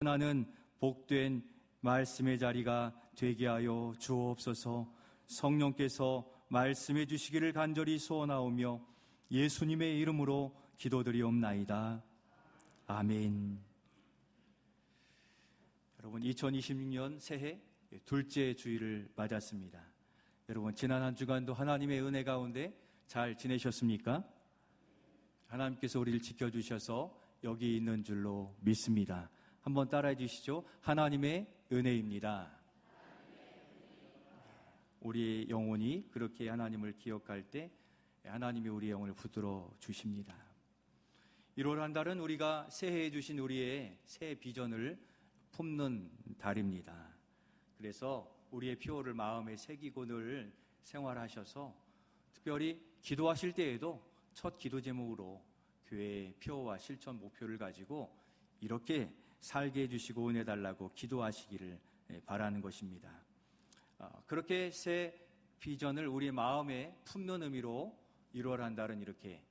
나는 복된 말씀의 자리가 되게 하여 주옵소서. 성령께서 말씀해 주시기를 간절히 소원하오며 예수님의 이름으로 기도드리옵나이다. 아멘. 여러분, 2026년 새해 둘째 주일을 맞았습니다. 여러분, 지난 한 주간도 하나님의 은혜 가운데 잘 지내셨습니까? 하나님께서 우리를 지켜주셔서 여기 있는 줄로 믿습니다. 한번 따라해 주시죠. 하나님의 은혜입니다. 우리의 영혼이 그렇게 하나님을 기억할 때 하나님이 우리의 영혼을 붙들어 주십니다. 1월 한 달은 우리가 새해에 주신 우리의 새 비전을 품는 달입니다. 그래서 우리의 표어를 마음에 새기고 늘 생활하셔서 특별히 기도하실 때에도 첫 기도 제목으로 교회의 표어와 실천 목표를 가지고 이렇게 살게 해주시고 은혜 달라고 기도하시기를 바라는 것입니다. 그렇게 새 비전을 우리 마음에 품는 의미로 1월 한 달은 이렇게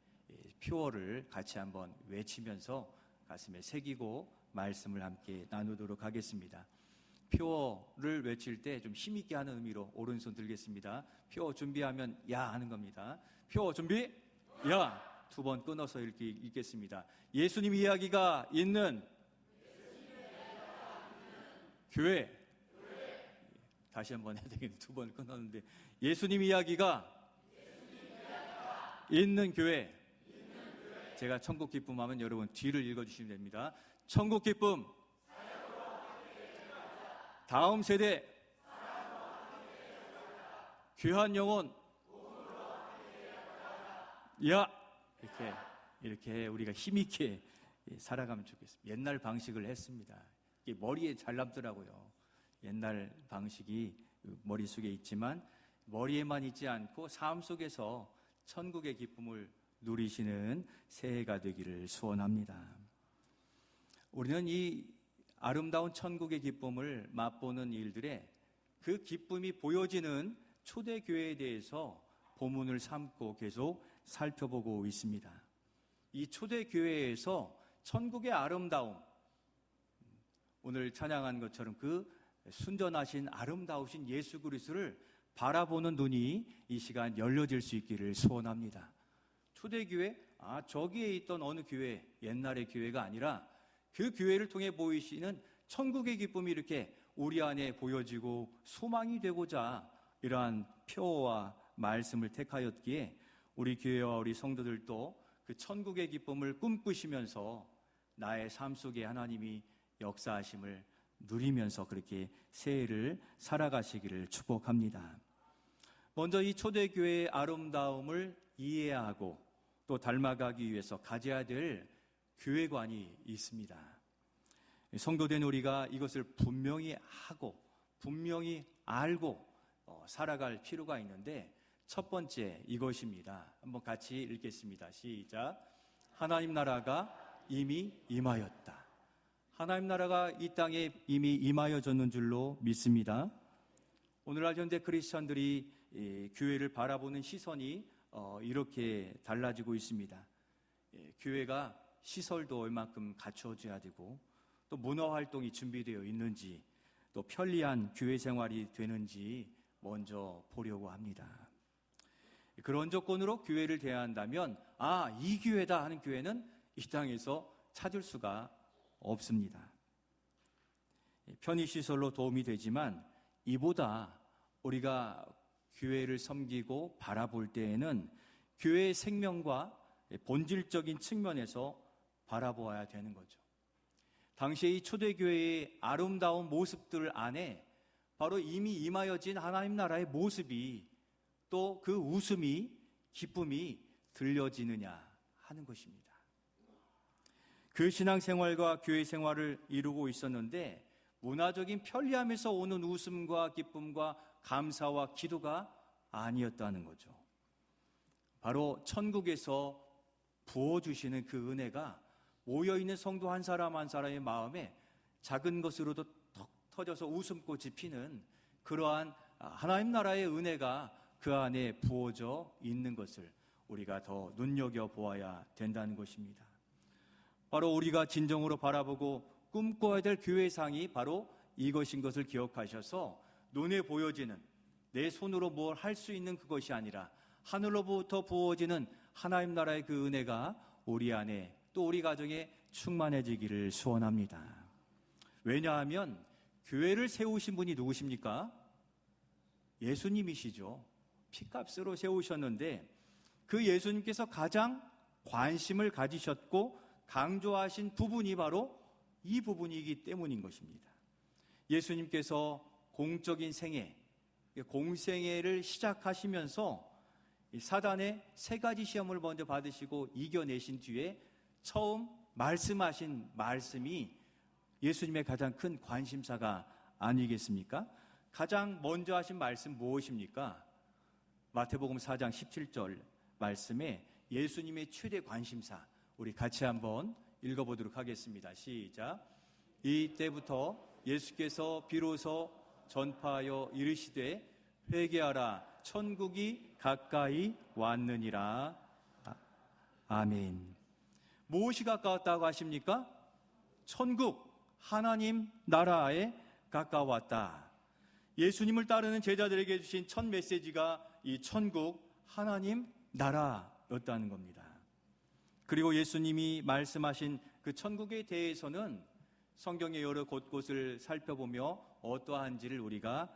표어를 같이 한번 외치면서 가슴에 새기고 말씀을 함께 나누도록 하겠습니다. 표어를 외칠 때 좀 힘있게 하는 의미로 오른손 들겠습니다. 표어 준비하면 야 하는 겁니다. 표어 준비 야! 두 번 끊어서 읽겠습니다. 예수님 이야기가 있는 교회. 다시 한번 해야 되겠네. 두 번 끊었는데 예수님 이야기가 있는 교회. 제가 천국 기쁨 하면 여러분 뒤를 읽어주시면 됩니다. 천국 기쁨 다음 세대 귀한 영혼 야 이렇게 우리가 힘있게 살아가면 좋겠습니다. 옛날 방식을 했습니다. 이게 머리에 잘 남더라고요. 옛날 방식이 머릿속에 있지만 머리에만 있지 않고 삶 속에서 천국의 기쁨을 누리시는 새해가 되기를 소원합니다. 우리는 이 아름다운 천국의 기쁨을 맛보는 일들에 그 기쁨이 보여지는 초대교회에 대해서 본문을 삼고 계속 살펴보고 있습니다. 이 초대교회에서 천국의 아름다움, 오늘 찬양한 것처럼 그 순전하신 아름다우신 예수 그리스도를 바라보는 눈이 이 시간 열려질 수 있기를 소원합니다. 초대교회, 저기에 있던 어느 교회, 옛날의 교회가 아니라 그 교회를 통해 보이시는 천국의 기쁨이 이렇게 우리 안에 보여지고 소망이 되고자 이러한 표어와 말씀을 택하였기에 우리 교회와 우리 성도들도 그 천국의 기쁨을 꿈꾸시면서 나의 삶 속에 하나님이 역사하심을 누리면서 그렇게 새해를 살아가시기를 축복합니다. 먼저 이 초대교회의 아름다움을 이해하고 또 닮아가기 위해서 가져야 될 교회관이 있습니다. 성도된 우리가 이것을 분명히 하고 분명히 알고 살아갈 필요가 있는데 첫 번째 이것입니다. 한번 같이 읽겠습니다. 시작. 하나님 나라가 이미 임하였다. 하나님 나라가 이 땅에 이미 임하여졌는 줄로 믿습니다. 오늘날 현대 크리스천들이 교회를 바라보는 시선이 이렇게 달라지고 있습니다. 교회가 시설도 얼만큼 갖춰져야 되고 또 문화활동이 준비되어 있는지 또 편리한 교회 생활이 되는지 먼저 보려고 합니다. 그런 조건으로 교회를 대한다면 이 교회다 하는 교회는 이 땅에서 찾을 수가 없습니다. 편의시설로 도움이 되지만 이보다 우리가 교회를 섬기고 바라볼 때에는 교회의 생명과 본질적인 측면에서 바라보아야 되는 거죠. 당시에 이 초대교회의 아름다운 모습들 안에 바로 이미 임하여진 하나님 나라의 모습이 또 그 웃음이 기쁨이 들려지느냐 하는 것입니다. 그 신앙생활과 교회 생활을 이루고 있었는데 문화적인 편리함에서 오는 웃음과 기쁨과 감사와 기도가 아니었다는 거죠. 바로 천국에서 부어주시는 그 은혜가 모여있는 성도 한 사람 한 사람의 마음에 작은 것으로도 턱 터져서 웃음꽃이 피는 그러한 하나님 나라의 은혜가 그 안에 부어져 있는 것을 우리가 더 눈여겨보아야 된다는 것입니다. 바로 우리가 진정으로 바라보고 꿈꿔야 될 교회상이 바로 이것인 것을 기억하셔서 눈에 보여지는 내 손으로 뭘 할 수 있는 그것이 아니라 하늘로부터 부어지는 하나님 나라의 그 은혜가 우리 안에 또 우리 가정에 충만해지기를 소원합니다. 왜냐하면 교회를 세우신 분이 누구십니까? 예수님이시죠. 피값으로 세우셨는데 그 예수님께서 가장 관심을 가지셨고 강조하신 부분이 바로 이 부분이기 때문인 것입니다. 예수님께서 공적인 생애, 공생애를 시작하시면서 사단의 세 가지 시험을 먼저 받으시고 이겨내신 뒤에 처음 말씀하신 말씀이 예수님의 가장 큰 관심사가 아니겠습니까? 가장 먼저 하신 말씀 무엇입니까? 마태복음 4장 17절 말씀에 예수님의 최대 관심사, 우리 같이 한번 읽어보도록 하겠습니다. 시작. 이때부터 예수께서 비로소 전파하여 이르시되 회개하라, 천국이 가까이 왔느니라. 아멘. 무엇이 가까웠다고 하십니까? 천국, 하나님 나라에 가까웠다. 예수님을 따르는 제자들에게 주신 첫 메시지가 이 천국, 하나님 나라였다는 겁니다. 그리고 예수님이 말씀하신 그 천국에 대해서는 성경의 여러 곳곳을 살펴보며 어떠한지를 우리가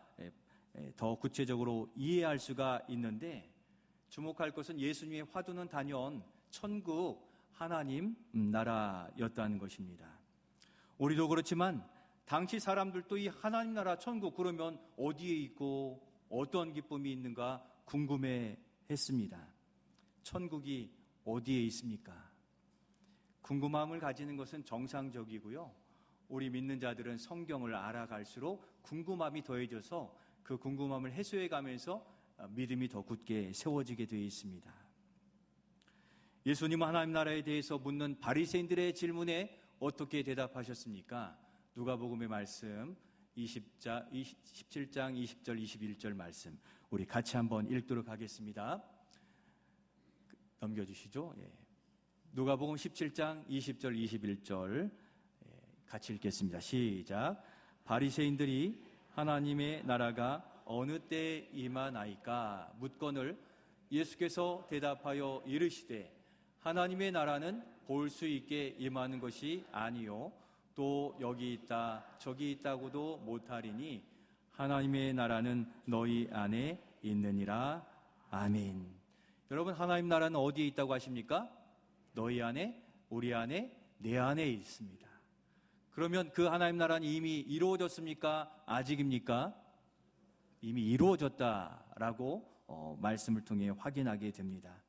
더 구체적으로 이해할 수가 있는데, 주목할 것은 예수님의 화두는 단연 천국, 하나님 나라였다는 것입니다. 우리도 그렇지만 당시 사람들도 이 하나님 나라 천국 그러면 어디에 있고 어떤 기쁨이 있는가 궁금해 했습니다. 천국이 어디에 있습니까? 궁금함을 가지는 것은 정상적이고요. 우리 믿는 자들은 성경을 알아갈수록 궁금함이 더해져서 그 궁금함을 해소해 가면서 믿음이 더 굳게 세워지게 되어 있습니다. 예수님은 하나님 나라에 대해서 묻는 바리새인들의 질문에 어떻게 대답하셨습니까? 누가복음의 말씀 17장 20절 21절 말씀 우리 같이 한번 읽도록 하겠습니다. 넘겨주시죠. 예. 누가복음 17장 20절 21절 같이 읽겠습니다. 시작. 바리새인들이 하나님의 나라가 어느 때에 임하나이까 묻거늘 예수께서 대답하여 이르시되 하나님의 나라는 볼 수 있게 임하는 것이 아니요 또 여기 있다 저기 있다고도 못하리니 하나님의 나라는 너희 안에 있느니라. 아멘. 여러분, 하나님 나라는 어디에 있다고 하십니까? 너희 안에, 우리 안에, 내 안에 있습니다. 그러면 그 하나님 나라는 이미 이루어졌습니까? 아직입니까? 이미 이루어졌다라고 말씀을 통해 확인하게 됩니다.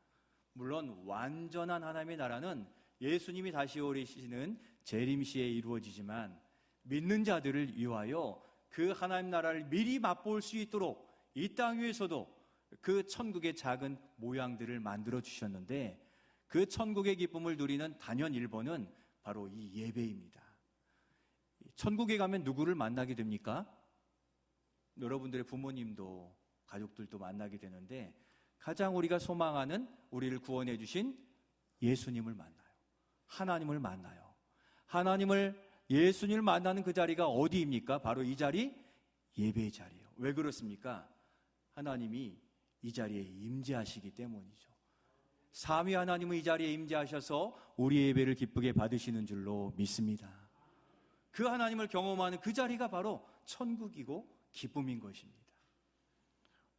물론 완전한 하나님의 나라는 예수님이 다시 오시는 재림시에 이루어지지만 믿는 자들을 위하여 그 하나님 나라를 미리 맛볼 수 있도록 이 땅 위에서도 그 천국의 작은 모양들을 만들어 주셨는데 그 천국의 기쁨을 누리는 단연 1번은 바로 이 예배입니다. 천국에 가면 누구를 만나게 됩니까? 여러분들의 부모님도 가족들도 만나게 되는데 가장 우리가 소망하는 우리를 구원해 주신 예수님을 만나요. 하나님을 만나요. 예수님을 만나는 그 자리가 어디입니까? 바로 이 자리, 예배의 자리예요. 왜 그렇습니까? 하나님이 이 자리에 임재하시기 때문이죠. 삼위 하나님은 이 자리에 임재하셔서 우리의 예배를 기쁘게 받으시는 줄로 믿습니다. 그 하나님을 경험하는 그 자리가 바로 천국이고 기쁨인 것입니다.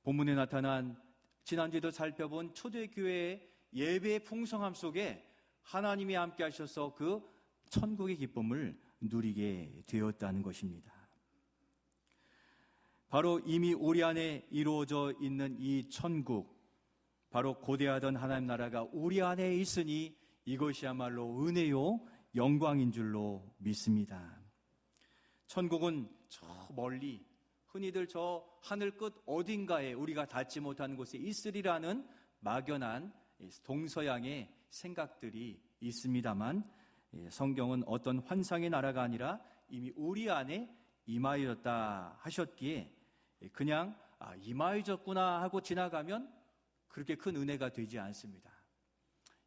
본문에 나타난 지난주에도 살펴본 초대교회의 예배의 풍성함 속에 하나님이 함께 하셔서 그 천국의 기쁨을 누리게 되었다는 것입니다. 바로 이미 우리 안에 이루어져 있는 이 천국, 바로 고대하던 하나님 나라가 우리 안에 있으니 이것이야말로 은혜요 영광인 줄로 믿습니다. 천국은 저 멀리 흔히들 저 하늘 끝 어딘가에 우리가 닿지 못하는 곳에 있으리라는 막연한 동서양의 생각들이 있습니다만 성경은 어떤 환상의 나라가 아니라 이미 우리 안에 임하여졌다 하셨기에 그냥 임하여졌구나 하고 지나가면 그렇게 큰 은혜가 되지 않습니다.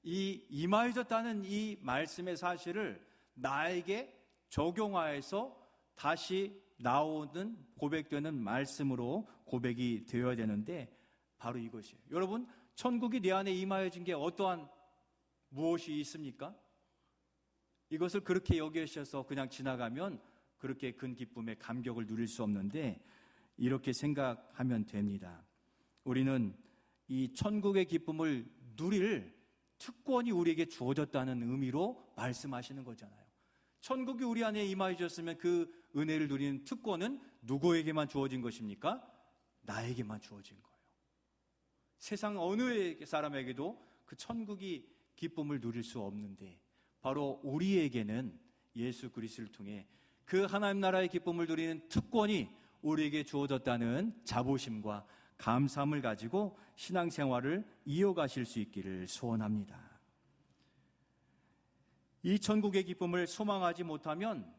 이 임하여졌다는 이 말씀의 사실을 나에게 적용화해서 다시 나오는 고백되는 말씀으로 고백이 되어야 되는데 바로 이것이에요. 여러분, 천국이 내 안에 임하여진 게 어떠한 무엇이 있습니까? 이것을 그렇게 여기셔서 그냥 지나가면 그렇게 큰 기쁨의 감격을 누릴 수 없는데 이렇게 생각하면 됩니다. 우리는 이 천국의 기쁨을 누릴 특권이 우리에게 주어졌다는 의미로 말씀하시는 거잖아요. 천국이 우리 안에 임하여졌으면 그 은혜를 누리는 특권은 누구에게만 주어진 것입니까? 나에게만 주어진 거예요. 세상 어느 사람에게도 그 천국이 기쁨을 누릴 수 없는데 바로 우리에게는 예수 그리스도를 통해 그 하나님 나라의 기쁨을 누리는 특권이 우리에게 주어졌다는 자부심과 감사함을 가지고 신앙생활을 이어가실 수 있기를 소원합니다. 이 천국의 기쁨을 소망하지 못하면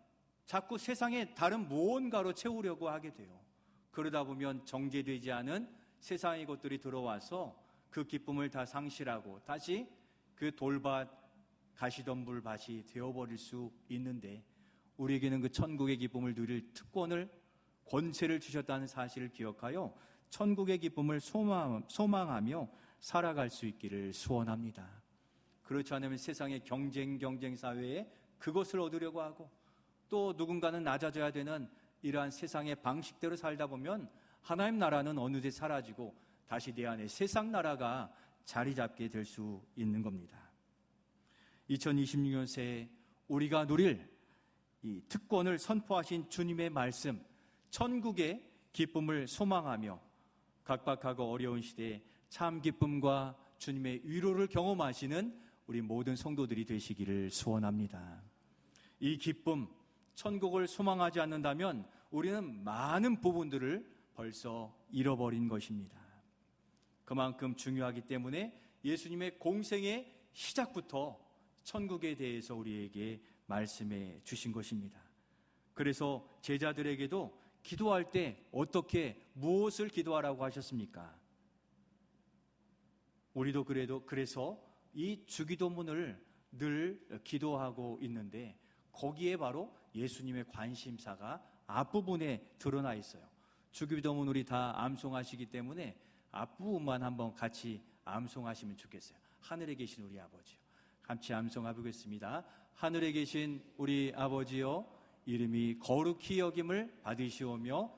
자꾸 세상의 다른 무언가로 채우려고 하게 돼요. 그러다 보면 정제되지 않은 세상의 것들이 들어와서 그 기쁨을 다 상실하고 다시 그 돌밭, 가시덤불 밭이 되어버릴 수 있는데 우리에게는 그 천국의 기쁨을 누릴 특권을, 권세를 주셨다는 사실을 기억하여 천국의 기쁨을 소망하며 살아갈 수 있기를 소원합니다. 그렇지 않으면 세상의 경쟁 사회에 그것을 얻으려고 하고 또 누군가는 낮아져야 되는 이러한 세상의 방식대로 살다 보면 하나님 나라는 어느새 사라지고 다시 내 안에 세상 나라가 자리 잡게 될 수 있는 겁니다. 2026년 새해 우리가 누릴 이 특권을 선포하신 주님의 말씀, 천국의 기쁨을 소망하며 각박하고 어려운 시대에 참 기쁨과 주님의 위로를 경험하시는 우리 모든 성도들이 되시기를 소원합니다. 이 기쁨, 천국을 소망하지 않는다면 우리는 많은 부분들을 벌써 잃어버린 것입니다. 그만큼 중요하기 때문에 예수님의 공생의 시작부터 천국에 대해서 우리에게 말씀해 주신 것입니다. 그래서 제자들에게도 기도할 때 어떻게 무엇을 기도하라고 하셨습니까? 우리도 그래서 이 주기도문을 늘 기도하고 있는데 거기에 바로 예수님의 관심사가 앞부분에 드러나 있어요. 주기도문 우리 다 암송하시기 때문에 앞부분만 한번 같이 암송하시면 좋겠어요. 하늘에 계신 우리 아버지요, 같이 암송해 보겠습니다. 하늘에 계신 우리 아버지요, 이름이 거룩히 여김을 받으시오며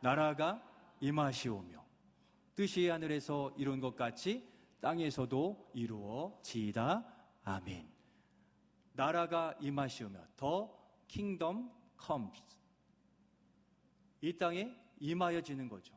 나라가 임하시오며 뜻이 하늘에서 이룬 것 같이 땅에서도 이루어지이다. 아멘. 나라가 임하시오며 The kingdom comes. 이 땅에 임하여지는 거죠.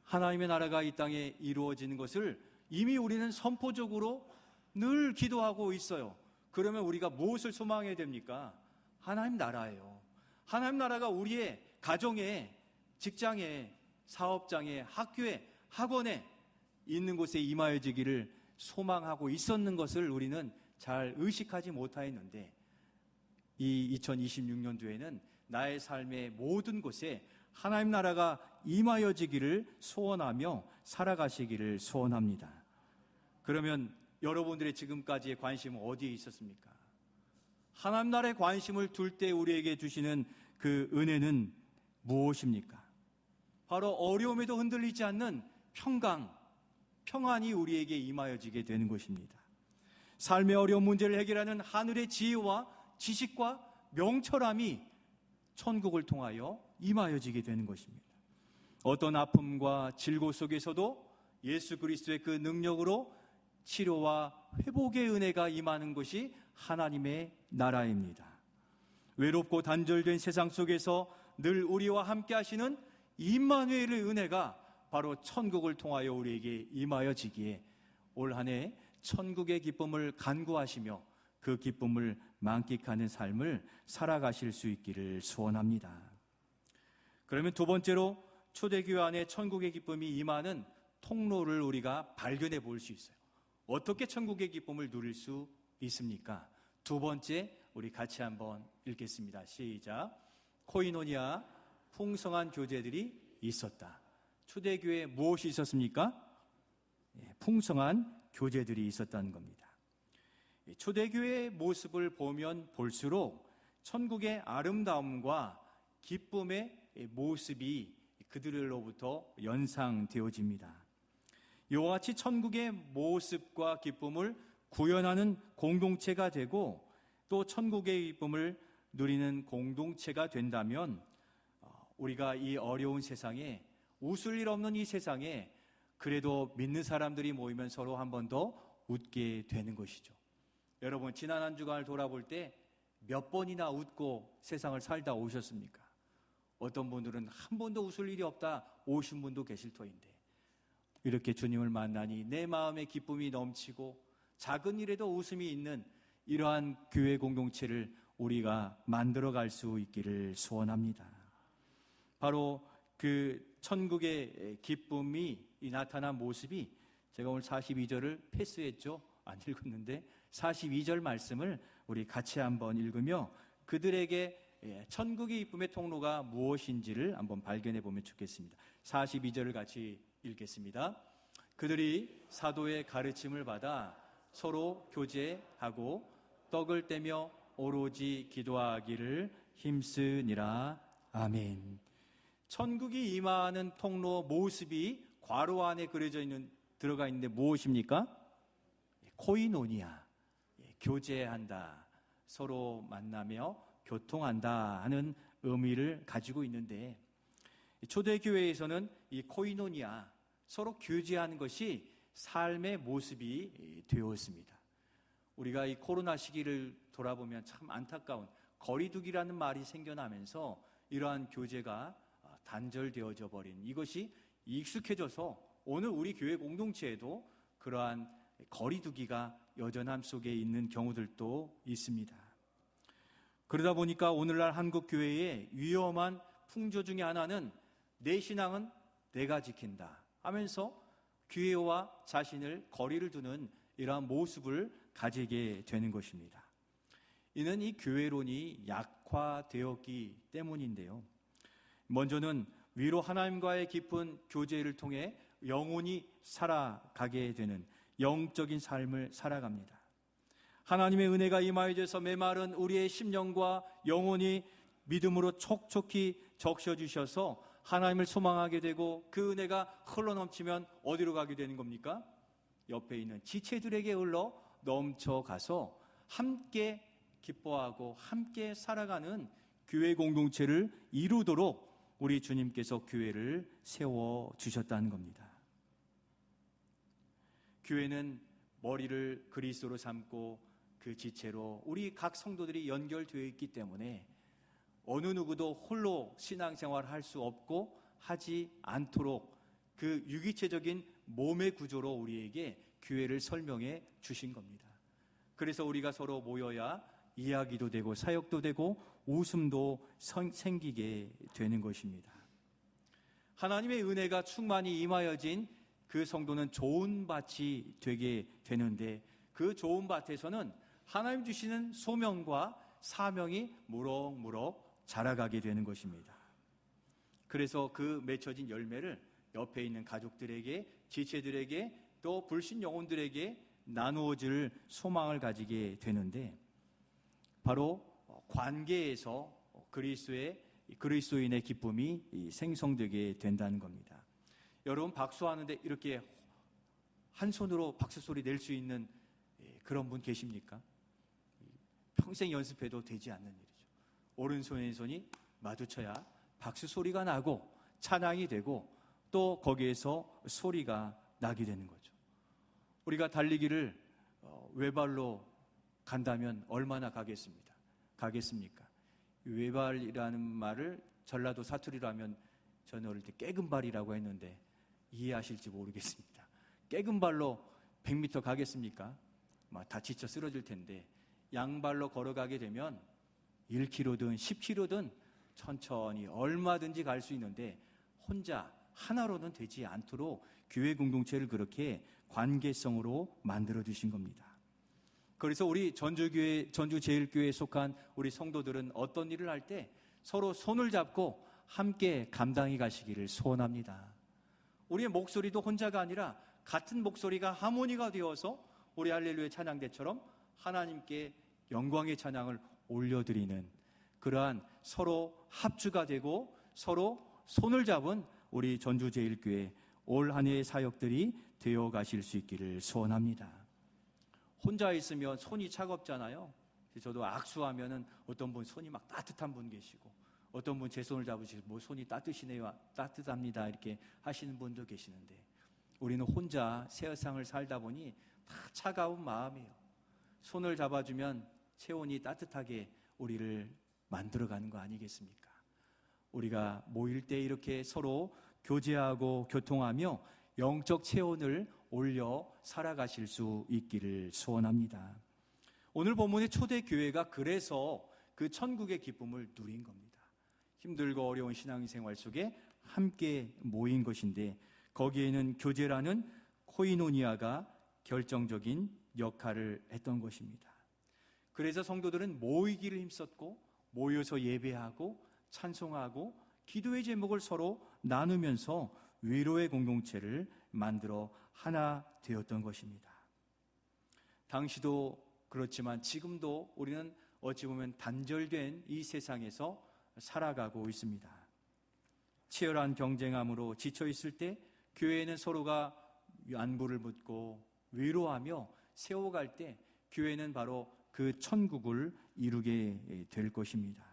하나님의 나라가 이 땅에 이루어지는 것을 이미 우리는 선포적으로 늘 기도하고 있어요. 그러면 우리가 무엇을 소망해야 됩니까? 하나님 나라예요. 하나님 나라가 우리의 가정에, 직장에, 사업장에, 학교에, 학원에 있는 곳에 임하여지기를 소망하고 있었는 것을 우리는 잘 의식하지 못하였는데 이 2026년도에는 나의 삶의 모든 곳에 하나님 나라가 임하여지기를 소원하며 살아가시기를 소원합니다. 그러면 여러분들의 지금까지의 관심은 어디에 있었습니까? 하나님 나라에 관심을 둘 때 우리에게 주시는 그 은혜는 무엇입니까? 바로 어려움에도 흔들리지 않는 평안이 우리에게 임하여지게 되는 것입니다. 삶의 어려운 문제를 해결하는 하늘의 지혜와 지식과 명철함이 천국을 통하여 임하여지게 되는 것입니다. 어떤 아픔과 질고 속에서도 예수 그리스도의 그 능력으로 치료와 회복의 은혜가 임하는 것이 하나님의 나라입니다. 외롭고 단절된 세상 속에서 늘 우리와 함께 하시는 임마누엘의 은혜가 바로 천국을 통하여 우리에게 임하여지기에 올 한 해 천국의 기쁨을 간구하시며 그 기쁨을 만끽하는 삶을 살아가실 수 있기를 소원합니다. 그러면 두 번째로 초대교회 안에 천국의 기쁨이 임하는 통로를 우리가 발견해 볼 수 있어요. 어떻게 천국의 기쁨을 누릴 수 있습니까? 두 번째, 우리 같이 한번 읽겠습니다. 시작. 코이노니아, 풍성한 교제들이 있었다. 초대교회에 무엇이 있었습니까? 풍성한 교제들이 있었다는 겁니다. 초대교회의 모습을 보면 볼수록 천국의 아름다움과 기쁨의 모습이 그들로부터 연상되어집니다. 이와 같이 천국의 모습과 기쁨을 구현하는 공동체가 되고 또 천국의 기쁨을 누리는 공동체가 된다면 우리가 이 어려운 세상에, 웃을 일 없는 이 세상에 그래도 믿는 사람들이 모이면 서로 한 번 더 웃게 되는 것이죠. 여러분, 지난 한 주간을 돌아볼 때 몇 번이나 웃고 세상을 살다 오셨습니까? 어떤 분들은 한 번도 웃을 일이 없다 오신 분도 계실 터인데, 이렇게 주님을 만나니 내 마음에 기쁨이 넘치고 작은 일에도 웃음이 있는 이러한 교회 공동체를 우리가 만들어갈 수 있기를 소원합니다. 바로 그 천국의 기쁨이 나타난 모습이, 제가 오늘 42절을 패스했죠. 안 읽었는데 42절 말씀을 우리 같이 한번 읽으며 그들에게 천국의 기쁨의 통로가 무엇인지를 한번 발견해 보면 좋겠습니다. 42절을 같이 읽겠습니다. 그들이 사도의 가르침을 받아 서로 교제하고 떡을 떼며 오로지 기도하기를 힘쓰니라. 아멘. 천국이 임하는 통로 모습이 괄호 안에 들어가 있는데 무엇입니까? 코이노니아, 교제한다, 서로 만나며 교통한다 하는 의미를 가지고 있는데, 초대교회에서는 이 코이노니아, 서로 교제하는 것이 삶의 모습이 되었습니다. 우리가 이 코로나 시기를 돌아보면 참 안타까운 거리두기라는 말이 생겨나면서 이러한 교제가 단절되어져 버린, 이것이 익숙해져서 오늘 우리 교회 공동체에도 그러한 거리두기가 여전함 속에 있는 경우들도 있습니다. 그러다 보니까 오늘날 한국 교회의 위험한 풍조 중에 하나는 내 신앙은 내가 지킨다 하면서 교회와 자신을 거리를 두는 이러한 모습을 가지게 되는 것입니다. 이는 이 교회론이 약화되었기 때문인데요. 먼저는 위로 하나님과의 깊은 교제를 통해 영혼이 살아가게 되는 영적인 삶을 살아갑니다. 하나님의 은혜가 임하여져서 메마른 우리의 심령과 영혼이 믿음으로 촉촉히 적셔주셔서 하나님을 소망하게 되고, 그 은혜가 흘러넘치면 어디로 가게 되는 겁니까? 옆에 있는 지체들에게 흘러 넘쳐가서 함께 기뻐하고 함께 살아가는 교회 공동체를 이루도록 우리 주님께서 교회를 세워주셨다는 겁니다. 교회는 머리를 그리스도로 삼고 그 지체로 우리 각 성도들이 연결되어 있기 때문에 어느 누구도 홀로 신앙생활을 할 수 없고 하지 않도록 그 유기체적인 몸의 구조로 우리에게 교회를 설명해 주신 겁니다. 그래서 우리가 서로 모여야 이야기도 되고 사역도 되고 웃음도 생기게 되는 것입니다. 하나님의 은혜가 충만히 임하여진 그 성도는 좋은 밭이 되게 되는데, 그 좋은 밭에서는 하나님 주시는 소명과 사명이 무럭무럭 자라가게 되는 것입니다. 그래서 그 맺혀진 열매를 옆에 있는 가족들에게, 지체들에게, 또 불신 영혼들에게 나누어질 소망을 가지게 되는데, 바로 관계에서 그리스도인의 기쁨이 생성되게 된다는 겁니다. 여러분, 박수하는데 이렇게 한 손으로 박수 소리 낼 수 있는 그런 분 계십니까? 평생 연습해도 되지 않는 일이죠. 오른손에 손이 마주쳐야 박수 소리가 나고 찬양이 되고 또 거기에서 소리가 나게 되는 거죠. 우리가 달리기를 외발로 간다면 얼마나 가겠습니까? 외발이라는 말을 전라도 사투리로 하면 저는 어릴 때 깨금발이라고 했는데 이해하실지 모르겠습니다. 깨금발로 100m 가겠습니까? 다 지쳐 쓰러질 텐데, 양발로 걸어가게 되면 1km든 10km든 천천히 얼마든지 갈 수 있는데, 혼자 하나로는 되지 않도록 교회 공동체를 그렇게 관계성으로 만들어 주신 겁니다. 그래서 우리 전주제일교회에 속한 우리 성도들은 어떤 일을 할 때 서로 손을 잡고 함께 감당해 가시기를 소원합니다. 우리의 목소리도 혼자가 아니라 같은 목소리가 하모니가 되어서 우리 할렐루야 찬양대처럼 하나님께 영광의 찬양을 올려드리는 그러한 서로 합주가 되고 서로 손을 잡은 우리 전주제일교회 올 한 해의 사역들이 되어 가실 수 있기를 소원합니다. 혼자 있으면 손이 차갑잖아요. 저도 악수하면은 어떤 분 손이 막 따뜻한 분 계시고, 어떤 분 제 손을 잡으시고 뭐 손이 따뜻이네요, 따뜻합니다 이렇게 하시는 분도 계시는데, 우리는 혼자 세상을 살다 보니 다 차가운 마음이에요. 손을 잡아주면 체온이 따뜻하게 우리를 만들어가는 거 아니겠습니까? 우리가 모일 때 이렇게 서로 교제하고 교통하며 영적 체온을 올려 살아가실 수 있기를 소원합니다. 오늘 본문의 초대교회가 그래서 그 천국의 기쁨을 누린 겁니다. 힘들고 어려운 신앙생활 속에 함께 모인 것인데, 거기에는 교제라는 코이노니아가 결정적인 역할을 했던 것입니다. 그래서 성도들은 모이기를 힘썼고, 모여서 예배하고 찬송하고 기도의 제목을 서로 나누면서 위로의 공동체를 만들어 하나 되었던 것입니다. 당시도 그렇지만 지금도 우리는 어찌 보면 단절된 이 세상에서 살아가고 있습니다. 치열한 경쟁함으로 지쳐 있을 때 교회는 서로가 안부를 묻고 위로하며 세워갈 때 교회는 바로 그 천국을 이루게 될 것입니다.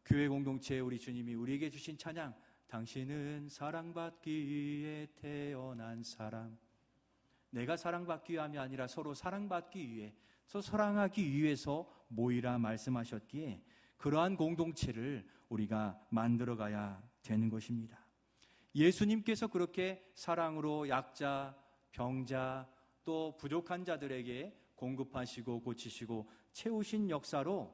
교회 공동체에 우리 주님이 우리에게 주신 찬양, 당신은 사랑받기 위해 태어난 사람. 내가 사랑받기 위함이 아니라 서로 사랑받기 위해, 서로 사랑하기 위해서 모이라 말씀하셨기에 그러한 공동체를 우리가 만들어가야 되는 것입니다. 예수님께서 그렇게 사랑으로 약자, 병자, 또 부족한 자들에게 공급하시고 고치시고 채우신 역사로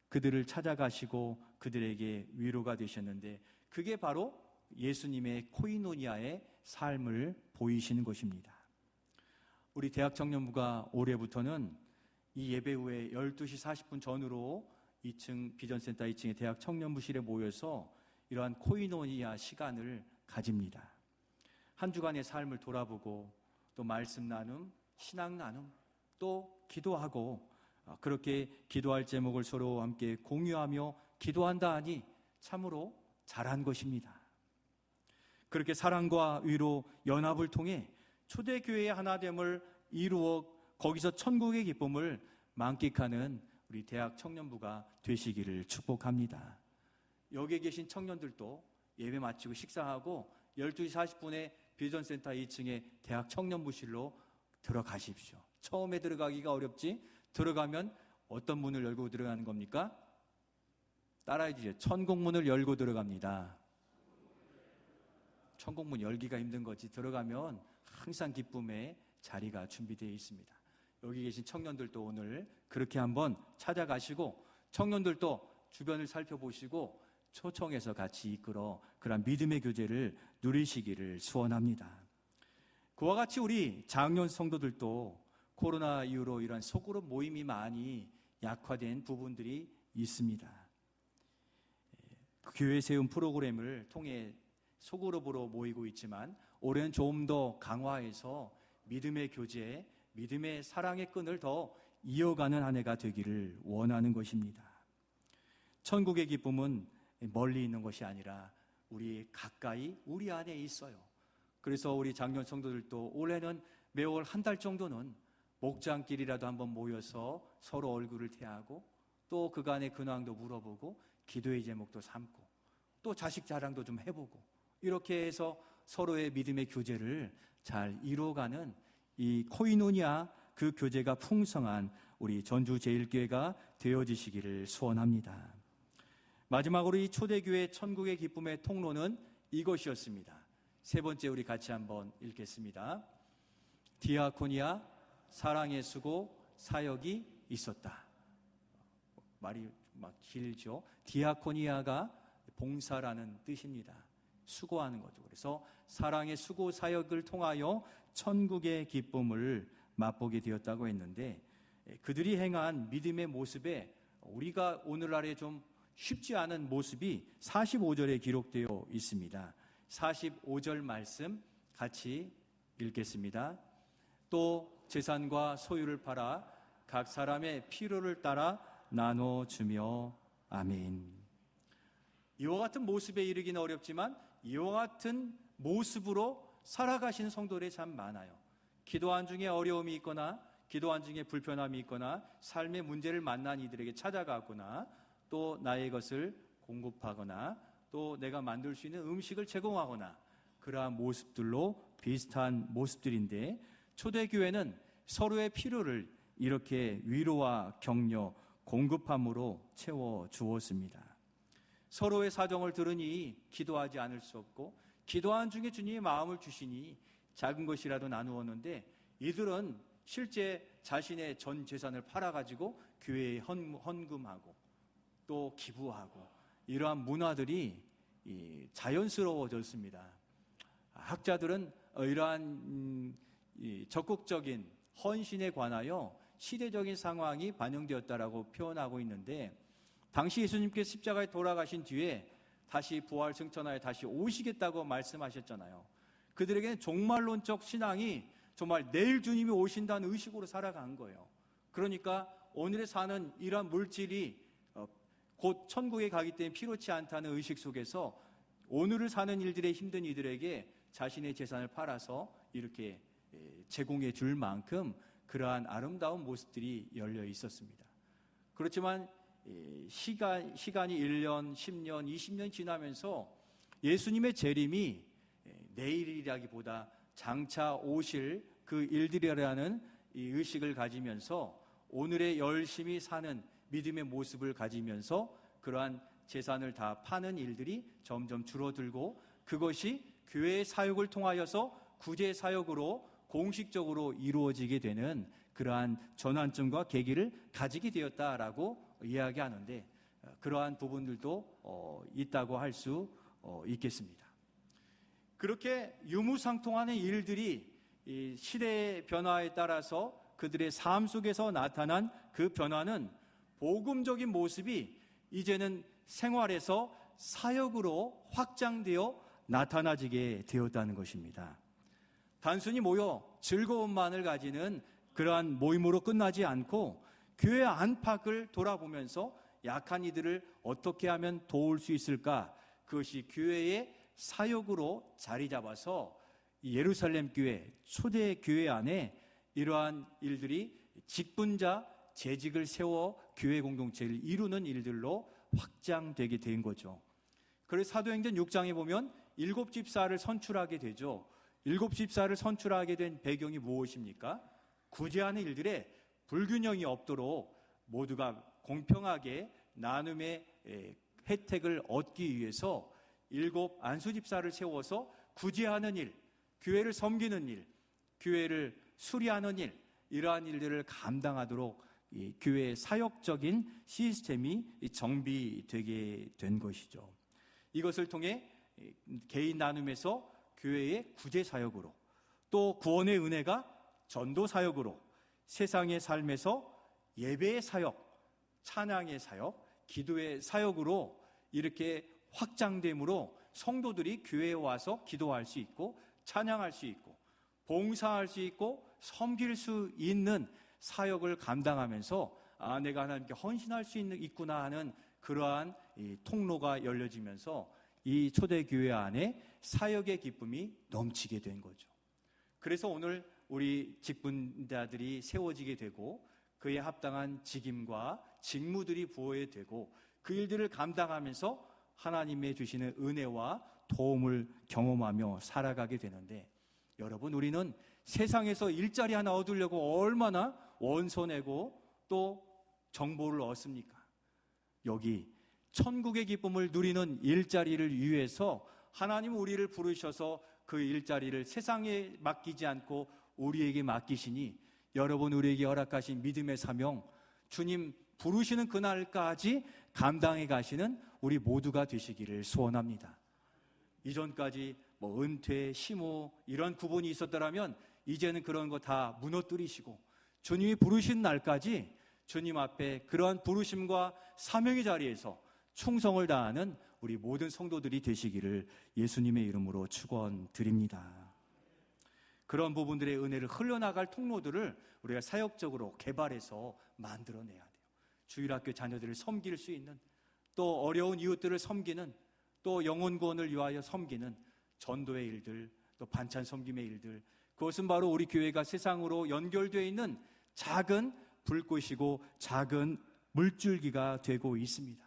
그들을 찾아가시고 그들에게 위로가 되셨는데, 그게 바로 예수님의 코이노니아의 삶을 보이시는 것입니다. 우리 대학청년부가 올해부터는 이 예배 후에 12시 40분 전으로 2층 비전센터 2층의 대학청년부실에 모여서 이러한 코이노니아 시간을 가집니다. 한 주간의 삶을 돌아보고 또 말씀 나눔, 신앙 나눔, 또 기도하고, 그렇게 기도할 제목을 서로 함께 공유하며 기도한다 하니 참으로 잘한 것입니다. 그렇게 사랑과 위로, 연합을 통해 초대교회의 하나됨을 이루어 거기서 천국의 기쁨을 만끽하는 우리 대학 청년부가 되시기를 축복합니다. 여기에 계신 청년들도 예배 마치고 식사하고 12시 40분에 비전센터 2층에 대학 청년부실로 들어가십시오. 처음에 들어가기가 어렵지, 들어가면 어떤 문을 열고 들어가는 겁니까? 따라해 주세요. 천국문을 열고 들어갑니다. 천국문 열기가 힘든 거지, 들어가면 항상 기쁨의 자리가 준비되어 있습니다. 여기 계신 청년들도 오늘 그렇게 한번 찾아가시고, 청년들도 주변을 살펴보시고 초청해서 같이 이끌어 그런 믿음의 교제를 누리시기를 소원합니다. 그와 같이 우리 장년 성도들도 코로나 이후로 이러한 소그룹 모임이 많이 약화된 부분들이 있습니다. 교회 세운 프로그램을 통해 소그룹으로 모이고 있지만, 올해는 좀 더 강화해서 믿음의 교제, 믿음의 사랑의 끈을 더 이어가는 한 해가 되기를 원하는 것입니다. 천국의 기쁨은 멀리 있는 것이 아니라 우리 가까이 우리 안에 있어요. 그래서 우리 장년 성도들도 올해는 매월 한 달 정도는 목장길이라도 한번 모여서 서로 얼굴을 대하고, 또 그간의 근황도 물어보고 기도의 제목도 삼고 또 자식 자랑도 좀 해보고, 이렇게 해서 서로의 믿음의 교제를 잘 이루어가는 이 코이노니아, 그 교제가 풍성한 우리 전주제일교회가 되어지시기를 소원합니다. 마지막으로 이 초대교회 천국의 기쁨의 통로는 이것이었습니다. 세 번째, 우리 같이 한번 읽겠습니다. 디아코니아, 사랑의 수고, 사역이 있었다. 말이 막 길죠. 디아코니아가 봉사라는 뜻입니다. 수고하는 거죠. 그래서 사랑의 수고 사역을 통하여 천국의 기쁨을 맛보게 되었다고 했는데, 그들이 행한 믿음의 모습에 우리가 오늘날에 좀 쉽지 않은 모습이 45절에 기록되어 있습니다. 45절 말씀 같이 읽겠습니다. 또 재산과 소유를 팔아 각 사람의 필요를 따라 나눠주며 아멘. 이와 같은 모습에 이르기는 어렵지만 이와 같은 모습으로 살아가시는 성도들이 참 많아요. 기도한 중에 어려움이 있거나 기도한 중에 불편함이 있거나 삶의 문제를 만난 이들에게 찾아가거나 또 나의 것을 공급하거나 또 내가 만들 수 있는 음식을 제공하거나 그러한 모습들로 비슷한 모습들인데, 초대교회는 서로의 필요를 이렇게 위로와 격려, 공급함으로 채워주었습니다. 서로의 사정을 들으니 기도하지 않을 수 없고, 기도한 중에 주님이 마음을 주시니 작은 것이라도 나누었는데, 이들은 실제 자신의 전 재산을 팔아가지고 교회에 헌금하고 또 기부하고 이러한 문화들이 자연스러워졌습니다. 학자들은 이러한 적극적인 헌신에 관하여 시대적인 상황이 반영되었다라고 표현하고 있는데, 당시 예수님께서 십자가에 돌아가신 뒤에 다시 부활 승천하여 다시 오시겠다고 말씀하셨잖아요. 그들에게는 종말론적 신앙이 정말 내일 주님이 오신다는 의식으로 살아간 거예요. 그러니까 오늘에 사는 이러한 물질이 곧 천국에 가기 때문에 필요치 않다는 의식 속에서 오늘을 사는 일들에 힘든 이들에게 자신의 재산을 팔아서 이렇게 제공해 줄 만큼 그러한 아름다운 모습들이 열려 있었습니다. 그렇지만 시간이 1년, 10년, 20년 지나면서 예수님의 재림이 내일이라기보다 장차 오실 그 일들이라는 이 의식을 가지면서 오늘에 열심히 사는 믿음의 모습을 가지면서 그러한 재산을 다 파는 일들이 점점 줄어들고, 그것이 교회의 사역을 통하여서 구제 사역으로 공식적으로 이루어지게 되는 그러한 전환점과 계기를 가지게 되었다라고 이야기하는데, 그러한 부분들도 있다고 할 수 있겠습니다. 그렇게 유무상통하는 일들이 이 시대의 변화에 따라서 그들의 삶 속에서 나타난 그 변화는 복음적인 모습이 이제는 생활에서 사역으로 확장되어 나타나지게 되었다는 것입니다. 단순히 모여 즐거움만을 가지는 그러한 모임으로 끝나지 않고 교회 안팎을 돌아보면서 약한 이들을 어떻게 하면 도울 수 있을까, 그것이 교회의 사역으로 자리 잡아서 예루살렘 교회, 초대 교회 안에 이러한 일들이 직분자, 재직을 세워 교회 공동체를 이루는 일들로 확장되게 된 거죠. 그래서 사도행전 6장에 보면 7집사를 선출하게 되죠. 7집사를 선출하게 된 배경이 무엇입니까? 구제하는 일들에 불균형이 없도록 모두가 공평하게 나눔의 혜택을 얻기 위해서 7 안수집사를 세워서 구제하는 일, 교회를 섬기는 일, 교회를 수리하는 일, 이러한 일들을 감당하도록 이 교회의 사역적인 시스템이 정비되게 된 것이죠. 이것을 통해 개인 나눔에서 교회의 구제 사역으로, 또 구원의 은혜가 전도 사역으로, 세상의 삶에서 예배의 사역, 찬양의 사역, 기도의 사역으로 이렇게 확장됨으로 성도들이 교회에 와서 기도할 수 있고 찬양할 수 있고 봉사할 수 있고 섬길 수 있는 사역을 감당하면서 내가 하나님께 헌신할 수 있구나 하는 그러한 이 통로가 열려지면서 이 초대교회 안에 사역의 기쁨이 넘치게 된 거죠. 그래서 오늘 우리 직분자들이 세워지게 되고 그에 합당한 직임과 직무들이 부여되고 그 일들을 감당하면서 하나님의 주시는 은혜와 도움을 경험하며 살아가게 되는데, 여러분, 우리는 세상에서 일자리 하나 얻으려고 얼마나 원서내고 또 정보를 얻습니까? 여기 천국의 기쁨을 누리는 일자리를 위해서 하나님은 우리를 부르셔서 그 일자리를 세상에 맡기지 않고 우리에게 맡기시니, 여러분, 우리에게 허락하신 믿음의 사명, 주님 부르시는 그날까지 감당해 가시는 우리 모두가 되시기를 소원합니다. 이전까지 은퇴, 시모 이런 구분이 있었더라면 이제는 그런 거 다 무너뜨리시고 주님이 부르신 날까지 주님 앞에 그러한 부르심과 사명의 자리에서 충성을 다하는 우리 모든 성도들이 되시기를 예수님의 이름으로 축원드립니다. 그런 부분들의 은혜를 흘러나갈 통로들을 우리가 사역적으로 개발해서 만들어내야 돼요. 주일학교 자녀들을 섬길 수 있는, 또 어려운 이웃들을 섬기는, 또 영혼 구원을 위하여 섬기는 전도의 일들, 또 반찬 섬김의 일들, 그것은 바로 우리 교회가 세상으로 연결되어 있는 작은 불꽃이고 작은 물줄기가 되고 있습니다.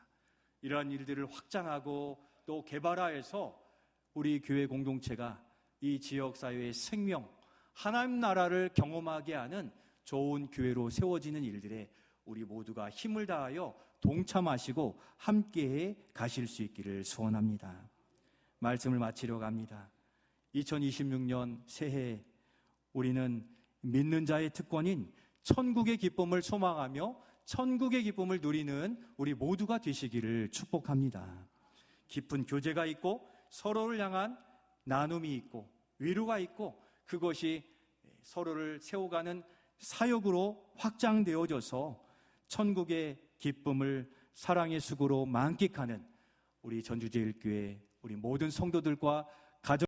이러한 일들을 확장하고 또 개발하여서 우리 교회 공동체가 이 지역사회의 생명, 하나님 나라를 경험하게 하는 좋은 교회로 세워지는 일들에 우리 모두가 힘을 다하여 동참하시고 함께해 가실 수 있기를 소원합니다. 말씀을 마치려고 합니다. 2026년 새해 우리는 믿는 자의 특권인 천국의 기쁨을 소망하며 천국의 기쁨을 누리는 우리 모두가 되시기를 축복합니다. 깊은 교제가 있고 서로를 향한 나눔이 있고 위로가 있고 그것이 서로를 세워가는 사역으로 확장되어져서 천국의 기쁨을 사랑의 수고로 만끽하는 우리 전주제일교회 우리 모든 성도들과 가정